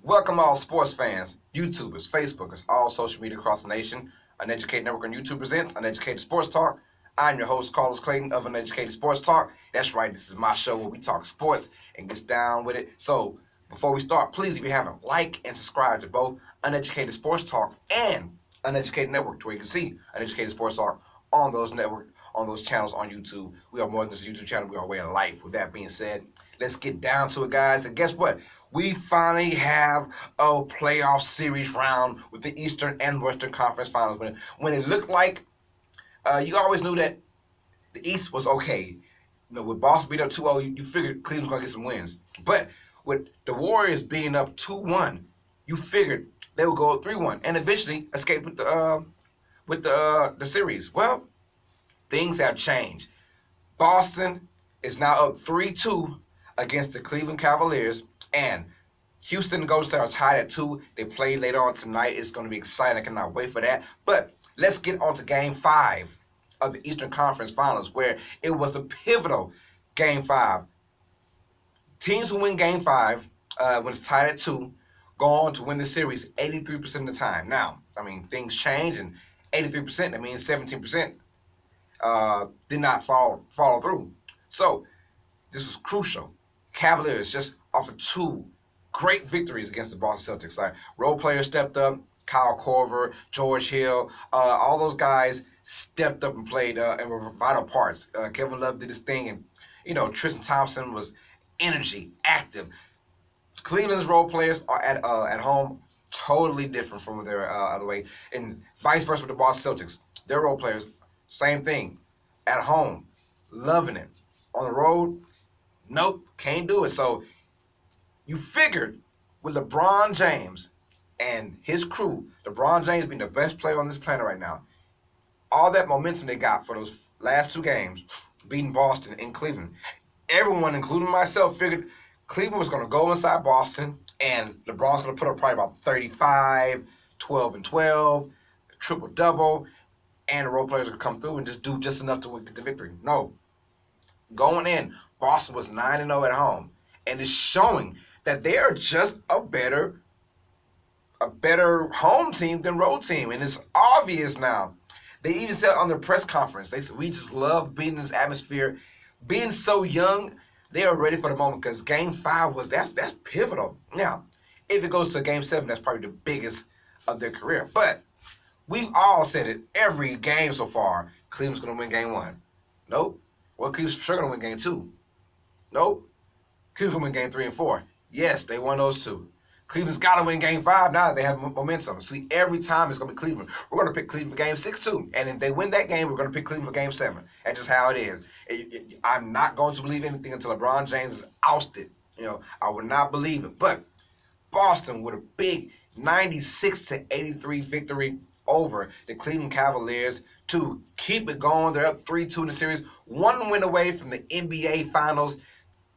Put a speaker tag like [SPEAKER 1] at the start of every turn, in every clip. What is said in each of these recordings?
[SPEAKER 1] Welcome all sports fans, YouTubers, Facebookers, all social media across the nation. Uneducated Network on YouTube presents Uneducated Sports Talk. I'm your host, Clayton of Uneducated Sports Talk. That's right, this is my show where we talk sports and get down with it. So before we start, please, if you haven't, like and subscribe to both Uneducated Sports Talk and Uneducated Network, to where you can see Uneducated Sports Talk on those channels on YouTube. We are more than just a YouTube channel, we are a way of life. With that being said, let's get down to it, guys. And guess what? We finally have a playoff series round with the Eastern and Western Conference Finals. When it looked like you always knew that the East was okay. You know, with Boston beat up 2-0, you figured Cleveland was going to get some wins. But with the Warriors being up 2-1, you figured they would go up 3-1 and eventually escape with the series. Well, things have changed. Boston is now up 3-2 against the Cleveland Cavaliers, and Houston and Golden State are tied at 2. They play later on tonight. It's going to be exciting. I cannot wait for that. But let's get on to Game 5 of the Eastern Conference Finals, where it was a pivotal Game 5. Teams who win Game 5, when it's tied at 2, go on to win the series 83% of the time. Now, I mean, things change, and 83%, that means 17% did not follow through. So this was crucial. Cavaliers just offered 2 great victories against the Boston Celtics. Like, role players stepped up. Kyle Korver, George Hill, all those guys stepped up and played and were vital parts. Kevin Love did his thing, and Tristan Thompson was energy, active. Cleveland's role players are at home totally different from their other way, and vice versa with the Boston Celtics. Their role players, same thing. At home, loving it. On the road, nope, can't do it. So you figured with LeBron James and his crew, LeBron James being the best player on this planet right now, all that momentum they got for those last 2 games, beating Boston and Cleveland, everyone, including myself, figured Cleveland was going to go inside Boston and LeBron's going to put up probably about 35, 12 and 12, triple-double, and the role players would come through and just do just enough to get the victory. No. Going in, Boston was 9-0 at home, and it's showing that they are just a better home team than road team, and it's obvious now. They even said on their press conference, they said, we just love being in this atmosphere. Being so young, they are ready for the moment, because Game 5 that's pivotal. Now, if it goes to Game 7, that's probably the biggest of their career. But we've all said it every game so far, Cleveland's going to win Game 1. Nope. Well, Cleveland's sure going to win Game 2. Nope. Cleveland's going to win Game 3 and 4. Yes, they won those 2. Cleveland's got to win Game 5 now that they have momentum. See, every time it's going to be Cleveland. We're going to pick Cleveland for Game 6 too. And if they win that game, we're going to pick Cleveland for Game 7. That's just how it is. I'm not going to believe anything until LeBron James is ousted. I would not believe it. But Boston with a big 96-83 victory over the Cleveland Cavaliers to keep it going. They're up 3-2 in the series. 1 win away from the NBA Finals.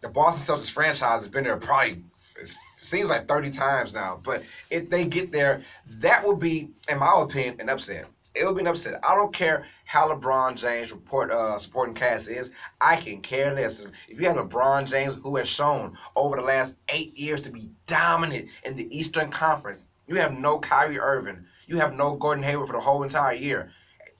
[SPEAKER 1] The Boston Celtics franchise has been there probably, it seems like 30 times now. But if they get there, that would be, in my opinion, an upset. It would be an upset. I don't care how LeBron James supporting cast is. I can care less. If you have LeBron James, who has shown over the last 8 years to be dominant in the Eastern Conference, you have no Kyrie Irving. You have no Gordon Hayward for the whole entire year.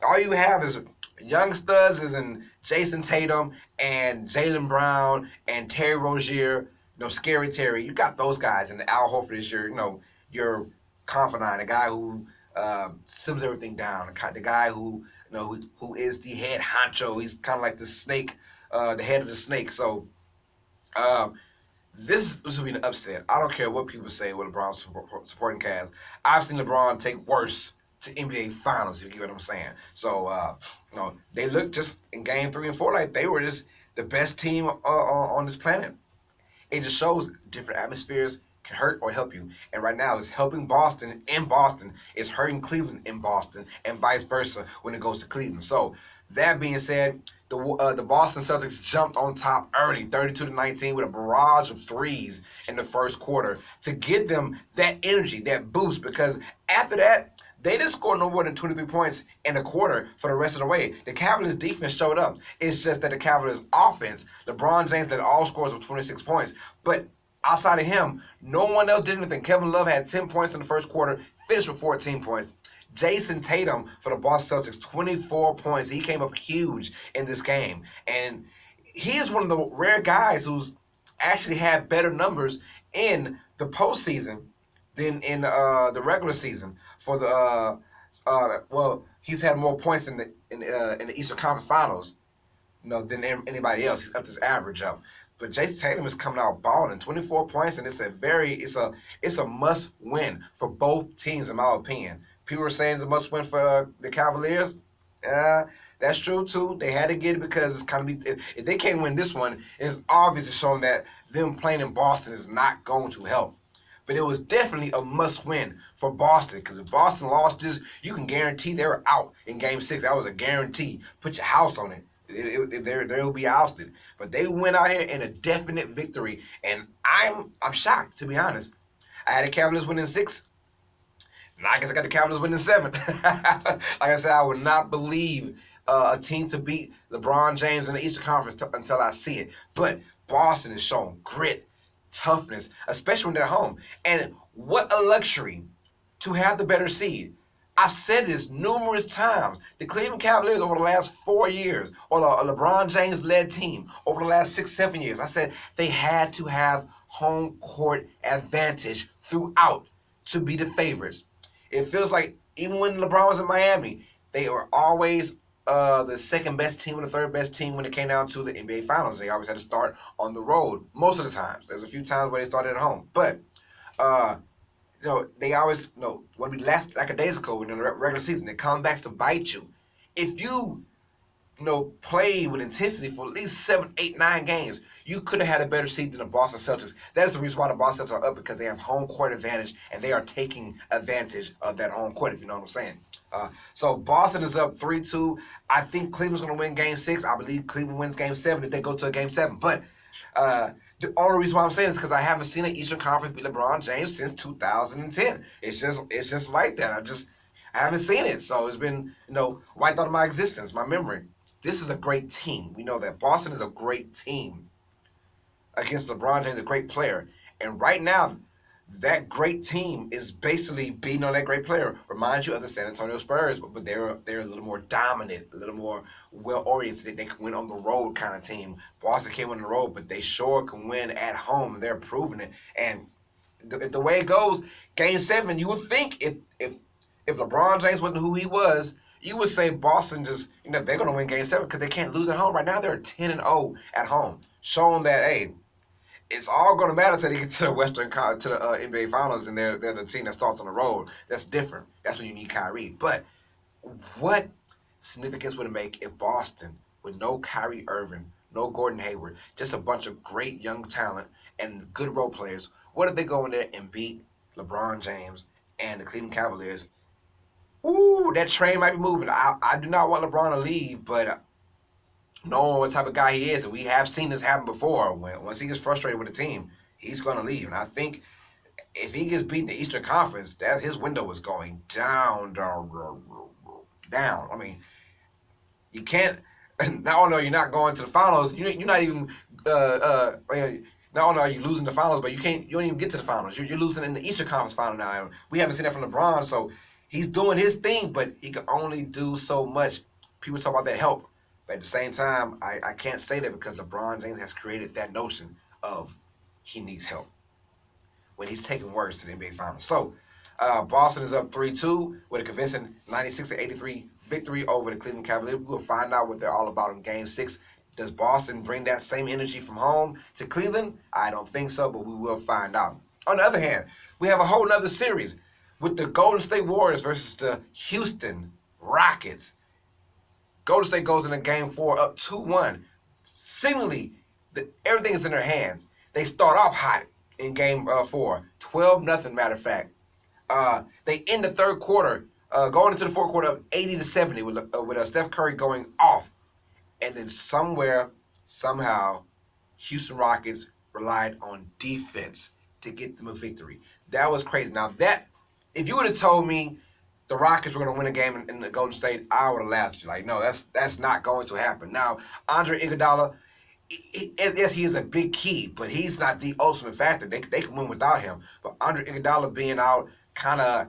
[SPEAKER 1] All you have is young studs is in Jason Tatum and Jaylen Brown and Terry Rozier, Scary Terry. You got those guys, and Al Horford is your confidant, a guy who sims everything down, the guy who is the head honcho. He's kind of like the snake, the head of the snake. So this will be an upset. I don't care what people say with LeBron's supporting cast. I've seen LeBron take worse to NBA Finals, if you get what I'm saying. So, they looked just in Game 3 and 4 like they were just the best team on this planet. It just shows different atmospheres can hurt or help you. And right now, it's helping Boston in Boston. It's hurting Cleveland in Boston, and vice versa when it goes to Cleveland. So, that being said, the Boston Celtics jumped on top early, 32-19, with a barrage of threes in the first quarter to give them that energy, that boost, because after that, they didn't score no more than 23 points in a quarter for the rest of the way. The Cavaliers' defense showed up. It's just that the Cavaliers' offense, LeBron James led all scores with 26 points. But Outside of him, no one else did anything. Kevin Love had 10 points in the first quarter, finished with 14 points. Jason Tatum for the Boston Celtics, 24 points. He came up huge in this game. And he is one of the rare guys who's actually had better numbers in the postseason than in the regular season. For the he's had more points in the Eastern Conference Finals, than anybody else. He's upped his average up. But Jason Tatum is coming out balling, 24 points, and it's a must win for both teams in my opinion. People are saying it's a must win for the Cavaliers. That's true too. They had to get it because it's kind of if they can't win this one, it's obviously showing that them playing in Boston is not going to help. But it was definitely a must-win for Boston because if Boston lost this, you can guarantee they're out in Game 6. That was a guarantee. Put your house on it. They'll be ousted. But they went out here in a definite victory, and I'm shocked, to be honest. I had the Cavaliers winning 6. And I guess I got the Cavaliers winning 7. Like I said, I would not believe a team to beat LeBron James in the Eastern Conference until I see it. But Boston is showing grit, toughness, especially when they're home. And what a luxury to have the better seed. I've said this numerous times. The Cleveland Cavaliers over the last 4 years, or a LeBron James-led team over the last 6, 7 years, I said they had to have home court advantage throughout to be the favorites. It feels like even when LeBron was in Miami, they were always the second best team and the third best team when it came down to the NBA Finals. They always had to start on the road most of the times. There's a few times where they started at home. But, they always, when we last, like a days ago in the regular season, it comes back to bite you. If you, play with intensity for at least 7, 8, 9 games, you could have had a better seed than the Boston Celtics. That is the reason why the Boston Celtics are up, because they have home court advantage, and they are taking advantage of that home court, if you know what I'm saying. So Boston is up 3-2. I think Cleveland's going to win Game 6. I believe Cleveland wins Game 7 if they go to a Game 7. But the only reason why I'm saying this is because I haven't seen an Eastern Conference beat LeBron James since 2010. It's just like that. I haven't seen it. So it's been, wiped out of my existence, my memory. This is a great team. We know that Boston is a great team against LeBron James, a great player. And right now, that great team is basically beating on that great player. Reminds you of the San Antonio Spurs, but they're a little more dominant, a little more well-oriented. They can win on the road kind of team. Boston can't win on the road, but they sure can win at home. They're proving it. And the way it goes, Game 7, you would think if LeBron James wasn't who he was, you would say Boston just, they're going to win Game 7 because they can't lose at home. Right now, they're 10-0 at home, showing that, hey, it's all going to matter until they get to the NBA Finals, and they're the team that starts on the road. That's different. That's when you need Kyrie. But what significance would it make if Boston, with no Kyrie Irving, no Gordon Hayward, just a bunch of great young talent and good role players, what if they go in there and beat LeBron James and the Cleveland Cavaliers? Ooh, that train might be moving. I do not want LeBron to leave, but knowing what type of guy he is, and we have seen this happen before, once he gets frustrated with the team, he's going to leave. And I think if he gets beaten in the Eastern Conference, his window is going down. I mean, you can't, not only are you not going to the finals, you're not even, not only are you losing the finals, but you don't even get to the finals. You're losing in the Eastern Conference final now. And we haven't seen that from LeBron, so he's doing his thing, but he can only do so much. People talk about that help. But at the same time, I can't say that because LeBron James has created that notion of he needs help when he's taking words to the NBA Finals. So Boston is up 3-2 with a convincing 96-83 victory over the Cleveland Cavaliers. We'll find out what they're all about in Game 6. Does Boston bring that same energy from home to Cleveland? I don't think so, but we will find out. On the other hand, we have a whole other series with the Golden State Warriors versus the Houston Rockets. Golden State goes into Game 4 up 2-1. Seemingly, everything is in their hands. They start off hot in Game 4, 12-0, matter of fact. They end the third quarter, going into the fourth quarter up 80-70 with Steph Curry going off. And then somehow, Houston Rockets relied on defense to get them a victory. That was crazy. Now, if you would have told me the Rockets were going to win a game in the Golden State, I would have laughed at you. Like, no, that's not going to happen. Now, Andre Iguodala, yes, he is a big key, but he's not the ultimate factor. They can win without him. But Andre Iguodala being out kind of,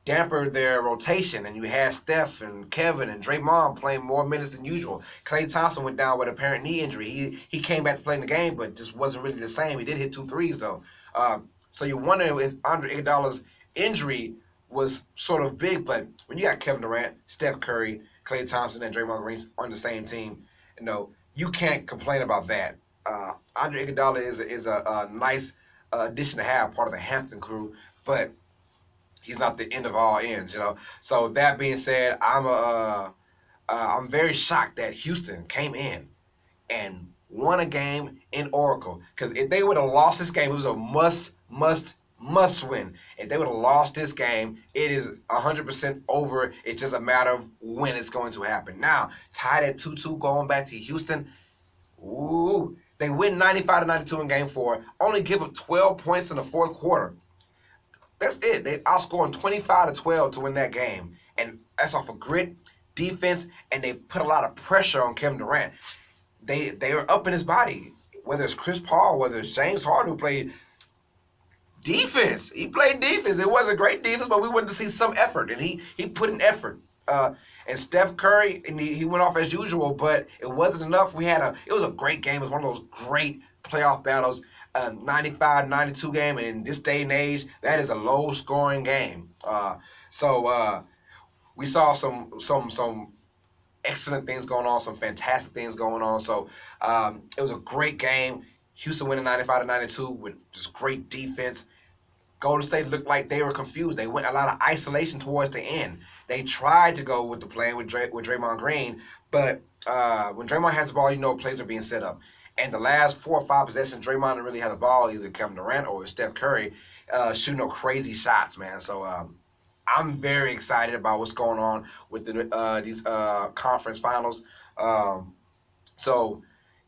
[SPEAKER 1] damper their rotation, and you had Steph and Kevin and Draymond playing more minutes than usual. Klay Thompson went down with apparent knee injury. He came back to play in the game, but just wasn't really the same. He did hit 2 threes though. So you wonder if Andre Iguodala's injury was sort of big, but when you got Kevin Durant, Steph Curry, Klay Thompson, and Draymond Green on the same team, you can't complain about that. Andre Iguodala is a nice addition to have, part of the Hampton crew, but he's not the end of all ends. So that being said, I'm very shocked that Houston came in and won a game in Oracle. Because if they would have lost this game, it was a must win. If they would have lost this game, it is 100% over. It's just a matter of when it's going to happen. Now, tied at 2-2 going back to Houston. Ooh, they win 95-92 in Game 4, only give up 12 points in the fourth quarter. That's it. They outscored 25-12 to win that game. And that's off of grit, defense, and they put a lot of pressure on Kevin Durant. They are up in his body, whether it's Chris Paul, whether it's James Harden, who played defense. He played defense. It wasn't great defense, but we wanted to see some effort, and he put in effort. And Steph Curry, and he went off as usual, but it wasn't enough. It was a great game. It was one of those great playoff battles. 95-92 game, and in this day and age, that is a low-scoring game. So we saw some excellent things going on, some fantastic things going on. So it was a great game. Houston winning 95-92 with just great defense. Golden State looked like they were confused. They went a lot of isolation towards the end. They tried to go with the plan with Draymond Green, but when Draymond has the ball, plays are being set up. And the last 4 or 5 possessions, Draymond didn't really have the ball, either Kevin Durant or Steph Curry, shooting no crazy shots, man. So I'm very excited about what's going on with these conference finals. So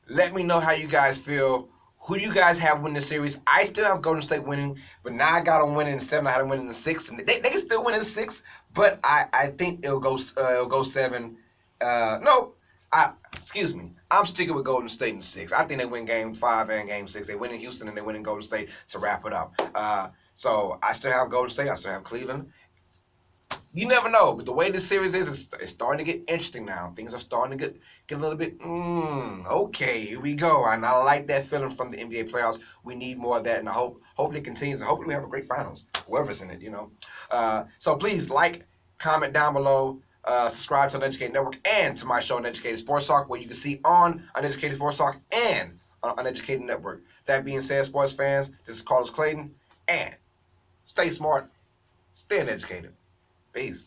[SPEAKER 1] let me know how you guys feel. Who do you guys have winning the series? I still have Golden State winning, but now I got them winning in 7. I had them winning in 6. And they can still win in 6, but I think it'll go 7. Excuse me. I'm sticking with Golden State in 6. I think they win Game 5 and Game 6. They win in Houston and they win in Golden State to wrap it up. So I still have Golden State. I still have Cleveland. You never know, but the way this series is, it's starting to get interesting now. Things are starting to get a little bit, okay, here we go. And I like that feeling from the NBA playoffs. We need more of that, and I hopefully it continues, and hopefully we have a great finals, whoever's in it, So please like, comment down below, subscribe to Uneducated Network and to my show, Uneducated Sports Talk, where you can see on Uneducated Sports Talk and on Uneducated Network. That being said, sports fans, this is Clayton, and stay smart, stay uneducated. Peace.